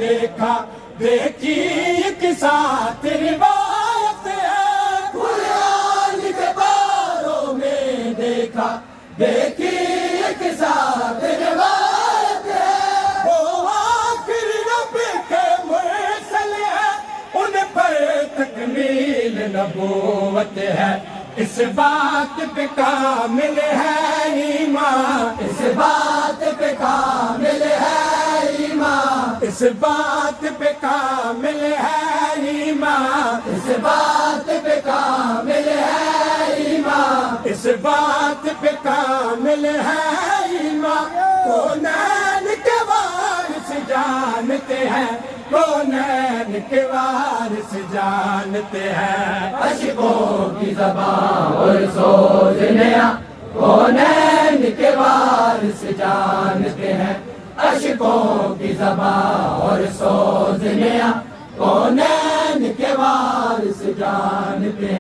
دیکھا دیکھی ایک ساتھ روایت ہے، قرآن کے باروں میں دیکھا دیکھی ایک ساتھ روایت ہے، وہ آخر رب کے مرسل ہے، ان پر تکمیل نبوت ہے، اس بات پہ کامل ہے ایمان، اس بات پہ کامل ہے ایمان، اس بات پہ کامل ہے ایمان، اس بات پہ کامل ہے ایمان، اس بات پہ کامل ہے ایمان، کونین کے وارث جانتے ہیں، کونین کے وارث جانتے ہیں، عشقوں کی زبان اور سوزنیا کونین کے وارث جانتے ہیں، عشقوں کی زبان اور سوزنیا کونین کے وارث جانتے ہیں۔